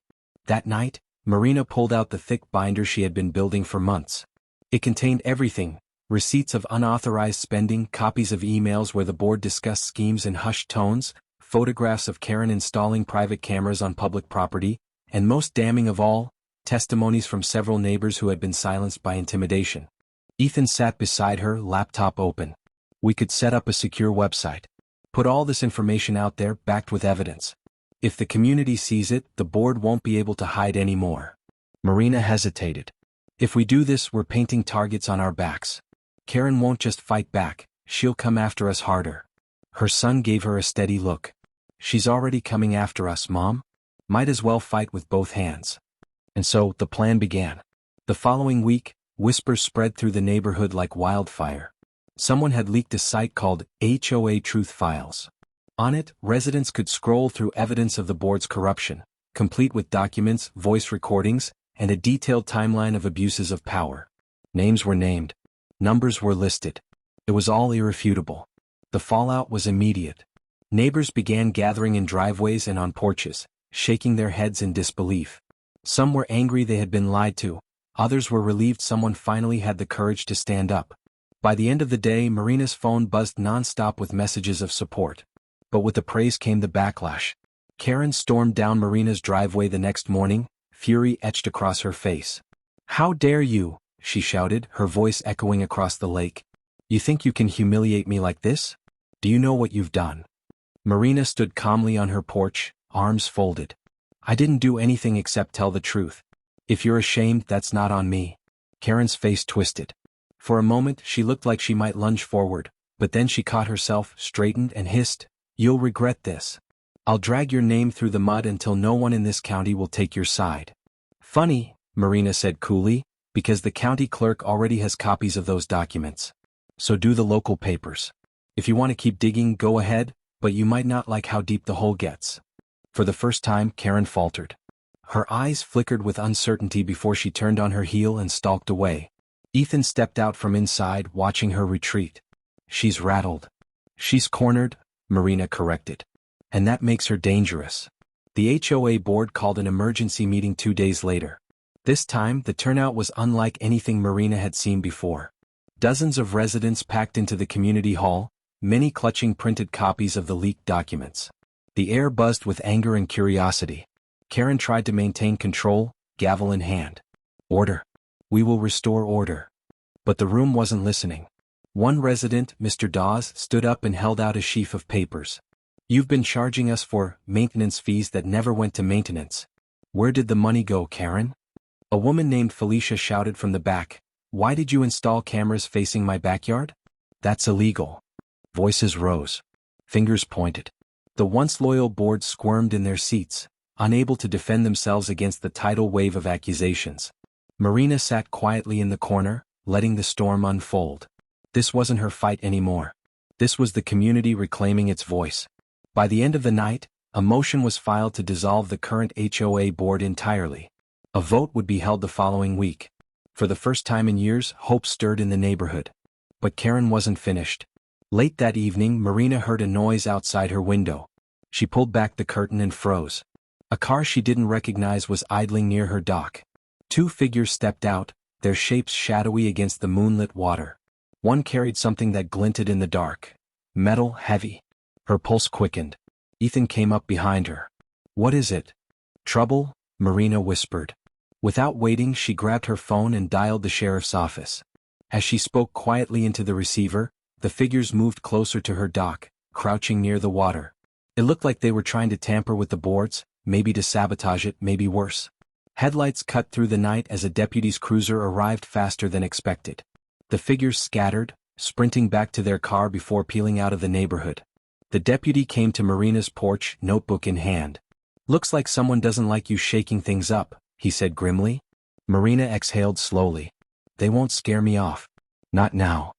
That night, Marina pulled out the thick binder she had been building for months. It contained everything: receipts of unauthorized spending, copies of emails where the board discussed schemes in hushed tones, photographs of Karen installing private cameras on public property, and most damning of all, testimonies from several neighbors who had been silenced by intimidation. Ethan sat beside her, laptop open. We could set up a secure website. Put all this information out there, backed with evidence. If the community sees it, the board won't be able to hide anymore. Marina hesitated. If we do this, we're painting targets on our backs. Karen won't just fight back, she'll come after us harder. Her son gave her a steady look. She's already coming after us, Mom. Might as well fight with both hands. And so, the plan began. The following week, whispers spread through the neighborhood like wildfire. Someone had leaked a site called HOA Truth Files. On it, residents could scroll through evidence of the board's corruption, complete with documents, voice recordings, and a detailed timeline of abuses of power. Names were named. Numbers were listed. It was all irrefutable. The fallout was immediate. Neighbors began gathering in driveways and on porches, shaking their heads in disbelief. Some were angry they had been lied to. Others were relieved someone finally had the courage to stand up. By the end of the day, Marina's phone buzzed nonstop with messages of support. But with the praise came the backlash. Karen stormed down Marina's driveway the next morning, fury etched across her face. "How dare you?" she shouted, her voice echoing across the lake. "You think you can humiliate me like this? Do you know what you've done?" Marina stood calmly on her porch, arms folded. "I didn't do anything except tell the truth. If you're ashamed, that's not on me." Karen's face twisted. For a moment, she looked like she might lunge forward, but then she caught herself, straightened, and hissed, "You'll regret this. I'll drag your name through the mud until no one in this county will take your side." "Funny," Marina said coolly, "because the county clerk already has copies of those documents. So do the local papers. If you want to keep digging, go ahead, but you might not like how deep the hole gets." For the first time, Karen faltered. Her eyes flickered with uncertainty before she turned on her heel and stalked away. Ethan stepped out from inside, watching her retreat. "She's rattled. She's cornered," Marina corrected. "And that makes her dangerous." The HOA board called an emergency meeting 2 days later. This time, the turnout was unlike anything Marina had seen before. Dozens of residents packed into the community hall, many clutching printed copies of the leaked documents. The air buzzed with anger and curiosity. Karen tried to maintain control, gavel in hand. "Order. We will restore order." But the room wasn't listening. One resident, Mr. Dawes, stood up and held out a sheaf of papers. "You've been charging us for maintenance fees that never went to maintenance. Where did the money go, Karen?" A woman named Felicia shouted from the back, "Why did you install cameras facing my backyard? That's illegal." Voices rose. Fingers pointed. The once loyal board squirmed in their seats, unable to defend themselves against the tidal wave of accusations. Marina sat quietly in the corner, letting the storm unfold. This wasn't her fight anymore. This was the community reclaiming its voice. By the end of the night, a motion was filed to dissolve the current HOA board entirely. A vote would be held the following week. For the first time in years, hope stirred in the neighborhood. But Karen wasn't finished. Late that evening, Marina heard a noise outside her window. She pulled back the curtain and froze. A car she didn't recognize was idling near her dock. 2 figures stepped out, their shapes shadowy against the moonlit water. One carried something that glinted in the dark. Metal, heavy. Her pulse quickened. Ethan came up behind her. "What is it?" "Trouble?" Marina whispered. Without waiting, she grabbed her phone and dialed the sheriff's office. As she spoke quietly into the receiver, the figures moved closer to her dock, crouching near the water. It looked like they were trying to tamper with the boards, maybe to sabotage it, maybe worse. Headlights cut through the night as a deputy's cruiser arrived faster than expected. The figures scattered, sprinting back to their car before peeling out of the neighborhood. The deputy came to Marina's porch, notebook in hand. "Looks like someone doesn't like you shaking things up," he said grimly. Marina exhaled slowly. "They won't scare me off. Not now."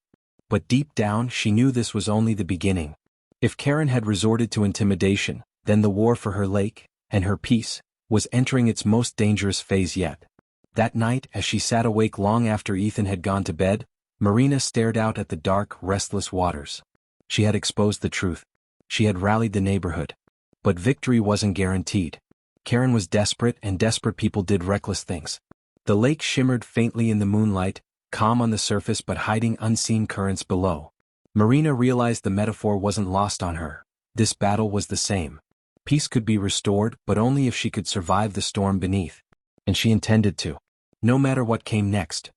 But deep down she knew this was only the beginning. If Karen had resorted to intimidation, then the war for her lake, and her peace, was entering its most dangerous phase yet. That night, as she sat awake long after Ethan had gone to bed, Marina stared out at the dark, restless waters. She had exposed the truth. She had rallied the neighborhood. But victory wasn't guaranteed. Karen was desperate, and desperate people did reckless things. The lake shimmered faintly in the moonlight, calm on the surface but hiding unseen currents below. Marina realized the metaphor wasn't lost on her. This battle was the same. Peace could be restored, but only if she could survive the storm beneath. And she intended to. No matter what came next.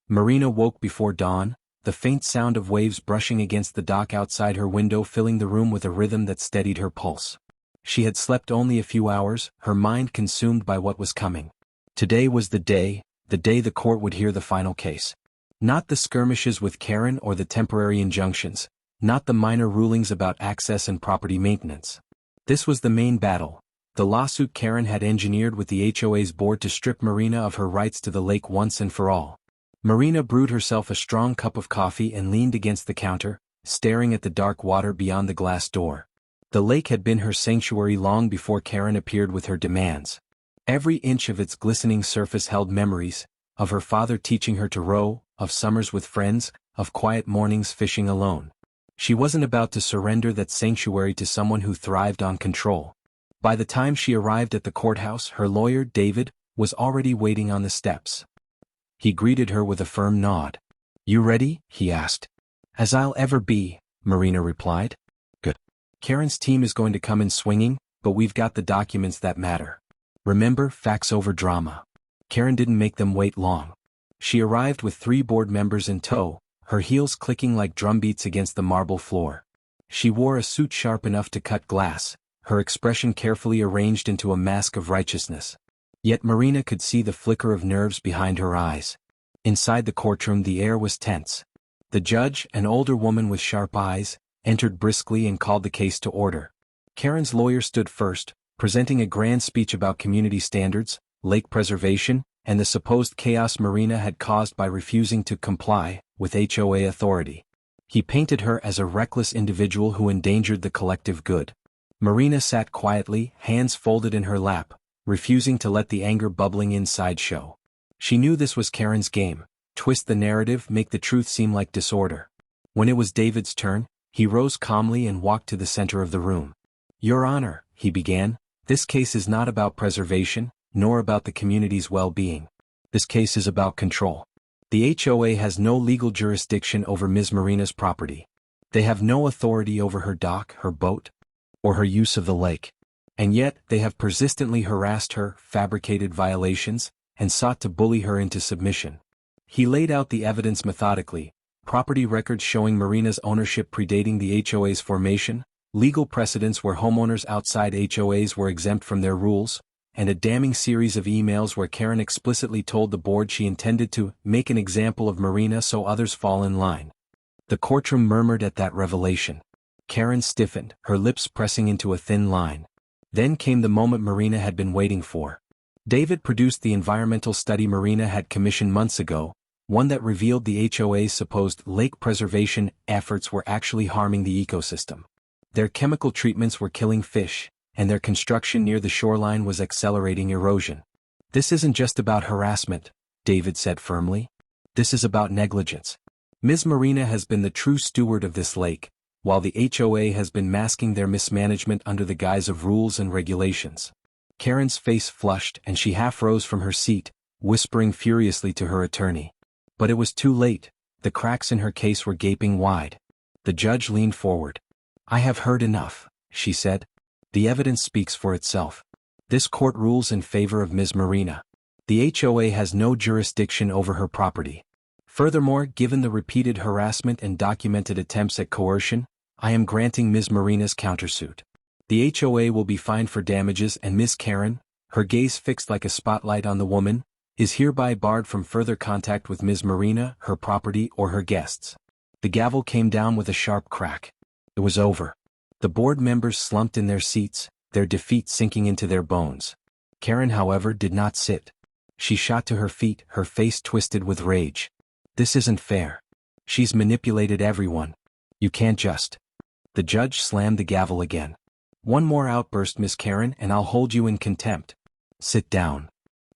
Marina woke before dawn, the faint sound of waves brushing against the dock outside her window filling the room with a rhythm that steadied her pulse. She had slept only a few hours, her mind consumed by what was coming. Today was the day the court would hear the final case. Not the skirmishes with Karen or the temporary injunctions, not the minor rulings about access and property maintenance. This was the main battle, the lawsuit Karen had engineered with the HOA's board to strip Marina of her rights to the lake once and for all. Marina brewed herself a strong cup of coffee and leaned against the counter, staring at the dark water beyond the glass door. The lake had been her sanctuary long before Karen appeared with her demands. Every inch of its glistening surface held memories, of her father teaching her to row, of summers with friends, of quiet mornings fishing alone. She wasn't about to surrender that sanctuary to someone who thrived on control. By the time she arrived at the courthouse, her lawyer, David, was already waiting on the steps. He greeted her with a firm nod. "You ready?" he asked. "As I'll ever be," Marina replied. "Good. Karen's team is going to come in swinging, but we've got the documents that matter. Remember, facts over drama." Karen didn't make them wait long. She arrived with 3 board members in tow, her heels clicking like drumbeats against the marble floor. She wore a suit sharp enough to cut glass, her expression carefully arranged into a mask of righteousness. Yet Marina could see the flicker of nerves behind her eyes. Inside the courtroom the air was tense. The judge, an older woman with sharp eyes, entered briskly and called the case to order. Karen's lawyer stood first, presenting a grand speech about community standards, lake preservation, and the supposed chaos Marina had caused by refusing to comply with HOA authority. He painted her as a reckless individual who endangered the collective good. Marina sat quietly, hands folded in her lap, refusing to let the anger bubbling inside show. She knew this was Karen's game, twist the narrative, make the truth seem like disorder. When it was David's turn, he rose calmly and walked to the center of the room. "Your Honor," he began, "this case is not about preservation, nor about the community's well-being. This case is about control. The HOA has no legal jurisdiction over Ms. Marina's property. They have no authority over her dock, her boat, or her use of the lake. And yet, they have persistently harassed her, fabricated violations, and sought to bully her into submission." He laid out the evidence methodically, property records showing Marina's ownership predating the HOA's formation, legal precedents where homeowners outside HOAs were exempt from their rules, and a damning series of emails where Karen explicitly told the board she intended to make an example of Marina so others fall in line. The courtroom murmured at that revelation. Karen stiffened, her lips pressing into a thin line. Then came the moment Marina had been waiting for. David produced the environmental study Marina had commissioned months ago, one that revealed the HOA's supposed lake preservation efforts were actually harming the ecosystem. Their chemical treatments were killing fish, and their construction near the shoreline was accelerating erosion. "This isn't just about harassment," David said firmly. "This is about negligence. Ms. Marina has been the true steward of this lake, while the HOA has been masking their mismanagement under the guise of rules and regulations." Karen's face flushed and she half rose from her seat, whispering furiously to her attorney. But it was too late, the cracks in her case were gaping wide. The judge leaned forward. "I have heard enough," she said. "The evidence speaks for itself. This court rules in favor of Ms. Marina. The HOA has no jurisdiction over her property. Furthermore, given the repeated harassment and documented attempts at coercion, I am granting Ms. Marina's countersuit. The HOA will be fined for damages, and Ms. Karen, her gaze fixed like a spotlight on the woman, is hereby barred from further contact with Ms. Marina, her property, or her guests. The gavel came down with a sharp crack. It was over. The board members slumped in their seats, their defeat sinking into their bones. Karen, however, did not sit. She shot to her feet, her face twisted with rage. This isn't fair. She's manipulated everyone. You can't just. The judge slammed the gavel again. One more outburst, Miss Karen, and I'll hold you in contempt. Sit down.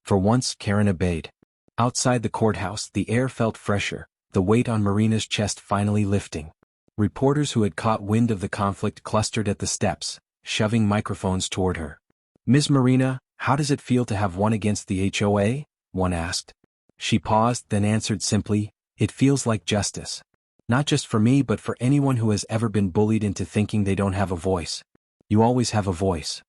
For once, Karen obeyed. Outside the courthouse, the air felt fresher, the weight on Marina's chest finally lifting. Reporters who had caught wind of the conflict clustered at the steps, shoving microphones toward her. Ms. Marina, how does it feel to have won against the HOA? One asked. She paused, then answered simply, it feels like justice. Not just for me, but for anyone who has ever been bullied into thinking they don't have a voice. You always have a voice.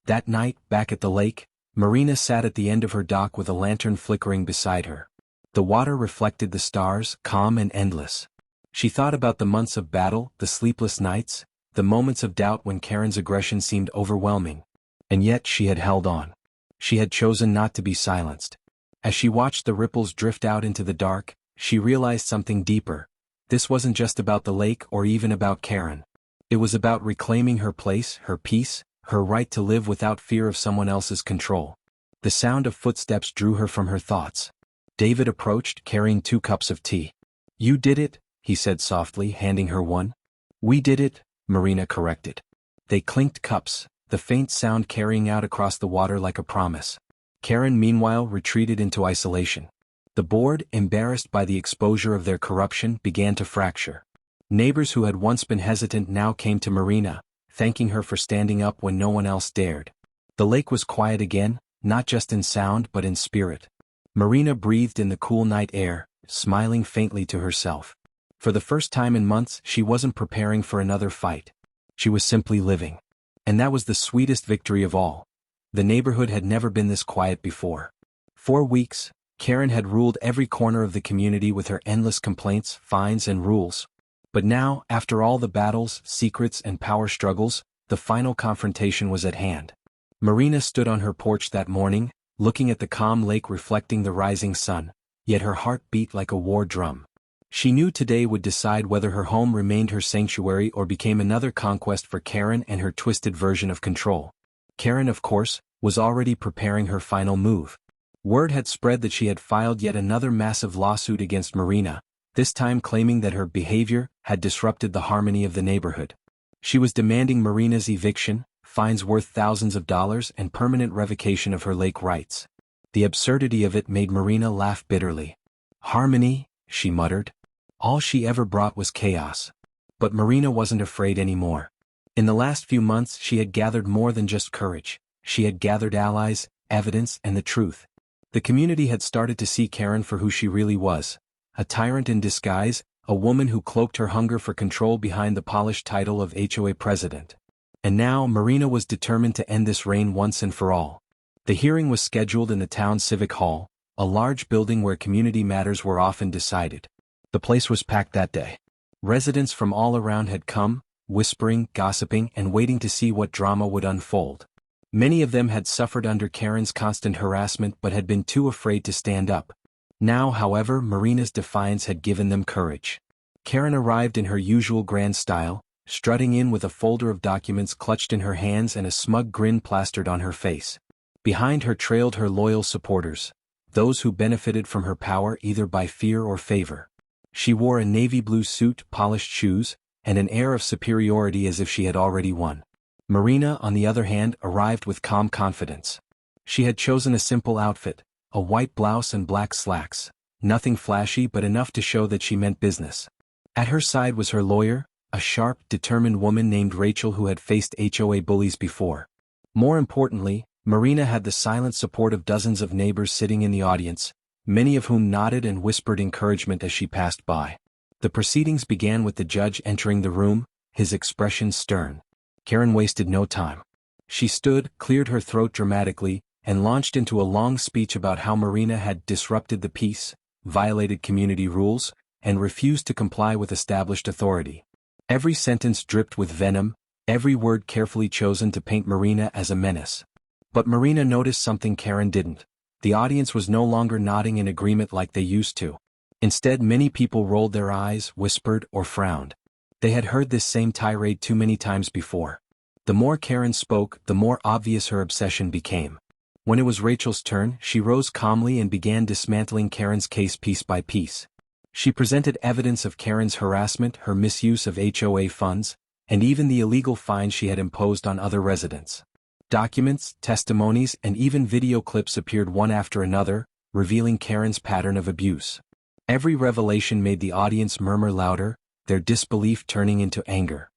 That night, back at the lake, Marina sat at the end of her dock with a lantern flickering beside her. The water reflected the stars, calm and endless. She thought about the months of battle, the sleepless nights, the moments of doubt when Karen's aggression seemed overwhelming. And yet she had held on. She had chosen not to be silenced. As she watched the ripples drift out into the dark, she realized something deeper. This wasn't just about the lake or even about Karen. It was about reclaiming her place, her peace, her right to live without fear of someone else's control. The sound of footsteps drew her from her thoughts. David approached, carrying 2 cups of tea. You did it, he said softly, handing her one. We did it, Marina corrected. They clinked cups, the faint sound carrying out across the water like a promise. Karen, meanwhile, retreated into isolation. The board, embarrassed by the exposure of their corruption, began to fracture. Neighbors who had once been hesitant now came to Marina, thanking her for standing up when no one else dared. The lake was quiet again, not just in sound but in spirit. Marina breathed in the cool night air, smiling faintly to herself. For the first time in months, she wasn't preparing for another fight. She was simply living. And that was the sweetest victory of all. The neighborhood had never been this quiet before. For weeks, Karen had ruled every corner of the community with her endless complaints, fines, and rules. But now, after all the battles, secrets, and power struggles, the final confrontation was at hand. Marina stood on her porch that morning, looking at the calm lake reflecting the rising sun, yet her heart beat like a war drum. She knew today would decide whether her home remained her sanctuary or became another conquest for Karen and her twisted version of control. Karen, of course, was already preparing her final move. Word had spread that she had filed yet another massive lawsuit against Marina, this time claiming that her behavior had disrupted the harmony of the neighborhood. She was demanding Marina's eviction, fines worth thousands of dollars, and permanent revocation of her lake rights. The absurdity of it made Marina laugh bitterly. Harmony, she muttered. All she ever brought was chaos. But Marina wasn't afraid anymore. In the last few months she had gathered more than just courage. She had gathered allies, evidence, and the truth. The community had started to see Karen for who she really was. A tyrant in disguise, a woman who cloaked her hunger for control behind the polished title of HOA president. And now Marina was determined to end this reign once and for all. The hearing was scheduled in the town civic hall, a large building where community matters were often decided. The place was packed that day. Residents from all around had come, whispering, gossiping, and waiting to see what drama would unfold. Many of them had suffered under Karen's constant harassment but had been too afraid to stand up. Now, however, Marina's defiance had given them courage. Karen arrived in her usual grand style, strutting in with a folder of documents clutched in her hands and a smug grin plastered on her face. Behind her trailed her loyal supporters, those who benefited from her power either by fear or favor. She wore a navy blue suit, polished shoes, and an air of superiority as if she had already won. Marina, on the other hand, arrived with calm confidence. She had chosen a simple outfit, a white blouse and black slacks, nothing flashy but enough to show that she meant business. At her side was her lawyer, a sharp, determined woman named Rachel who had faced HOA bullies before. More importantly, Marina had the silent support of dozens of neighbors sitting in the audience, many of whom nodded and whispered encouragement as she passed by. The proceedings began with the judge entering the room, his expression stern. Karen wasted no time. She stood, cleared her throat dramatically, and launched into a long speech about how Marina had disrupted the peace, violated community rules, and refused to comply with established authority. Every sentence dripped with venom, every word carefully chosen to paint Marina as a menace. But Marina noticed something Karen didn't. The audience was no longer nodding in agreement like they used to. Instead, many people rolled their eyes, whispered, or frowned. They had heard this same tirade too many times before. The more Karen spoke, the more obvious her obsession became. When it was Rachel's turn, she rose calmly and began dismantling Karen's case piece by piece. She presented evidence of Karen's harassment, her misuse of HOA funds, and even the illegal fines she had imposed on other residents. Documents, testimonies, and even video clips appeared one after another, revealing Karen's pattern of abuse. Every revelation made the audience murmur louder, their disbelief turning into anger.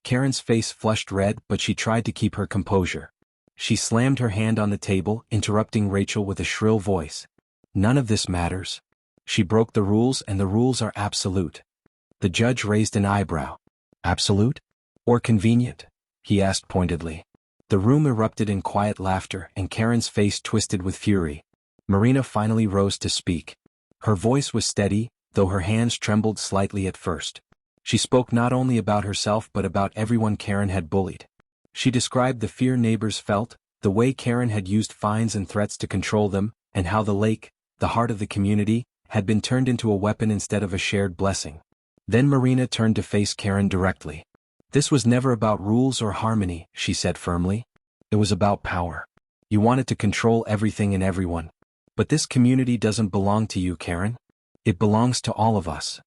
Karen's face flushed red, but she tried to keep her composure. She slammed her hand on the table, interrupting Rachel with a shrill voice. None of this matters. She broke the rules, and the rules are absolute. The judge raised an eyebrow. Absolute? Or convenient? He asked pointedly. The room erupted in quiet laughter, and Karen's face twisted with fury. Marina finally rose to speak. Her voice was steady, though her hands trembled slightly at first. She spoke not only about herself but about everyone Karen had bullied. She described the fear neighbors felt, the way Karen had used fines and threats to control them, and how the lake, the heart of the community, had been turned into a weapon instead of a shared blessing. Then Marina turned to face Karen directly. This was never about rules or harmony, she said firmly. It was about power. You wanted to control everything and everyone. But this community doesn't belong to you, Karen. It belongs to all of us.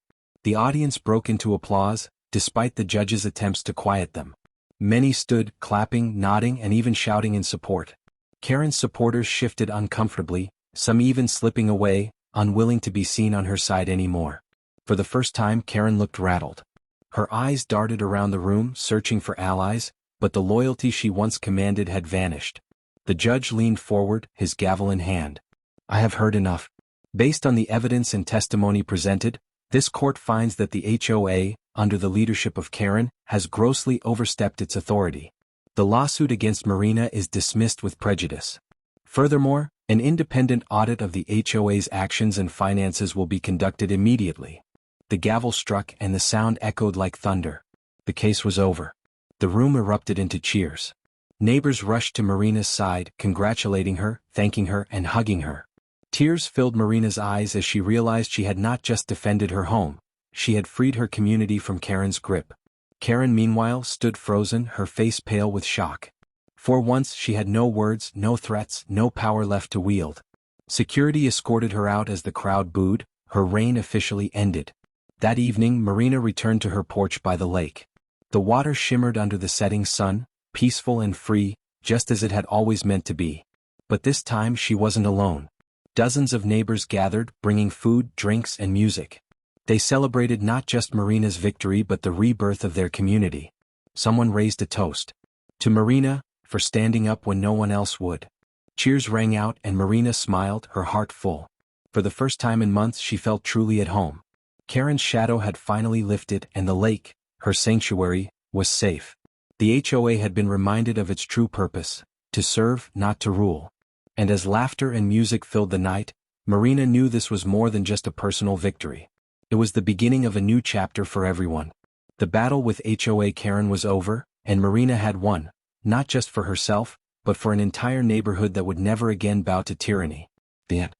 The audience broke into applause, despite the judge's attempts to quiet them. Many stood, clapping, nodding, and even shouting in support. Karen's supporters shifted uncomfortably, some even slipping away, unwilling to be seen on her side anymore. For the first time, Karen looked rattled. Her eyes darted around the room, searching for allies, but the loyalty she once commanded had vanished. The judge leaned forward, his gavel in hand. I have heard enough. Based on the evidence and testimony presented, this court finds that the HOA, under the leadership of Karen, has grossly overstepped its authority. The lawsuit against Marina is dismissed with prejudice. Furthermore, an independent audit of the HOA's actions and finances will be conducted immediately. The gavel struck and the sound echoed like thunder. The case was over. The room erupted into cheers. Neighbors rushed to Marina's side, congratulating her, thanking her, and hugging her. Tears filled Marina's eyes as she realized she had not just defended her home, she had freed her community from Karen's grip. Karen, meanwhile, stood frozen, her face pale with shock. For once, she had no words, no threats, no power left to wield. Security escorted her out as the crowd booed, her reign officially ended. That evening, Marina returned to her porch by the lake. The water shimmered under the setting sun, peaceful and free, just as it had always meant to be. But this time she wasn't alone. Dozens of neighbors gathered, bringing food, drinks, and music. They celebrated not just Marina's victory but the rebirth of their community. Someone raised a toast. To Marina, for standing up when no one else would. Cheers rang out and Marina smiled, her heart full. For the first time in months she felt truly at home. Karen's shadow had finally lifted and the lake, her sanctuary, was safe. The HOA had been reminded of its true purpose, to serve, not to rule. And as laughter and music filled the night, Marina knew this was more than just a personal victory. It was the beginning of a new chapter for everyone. The battle with HOA Karen was over, and Marina had won, not just for herself, but for an entire neighborhood that would never again bow to tyranny. The end.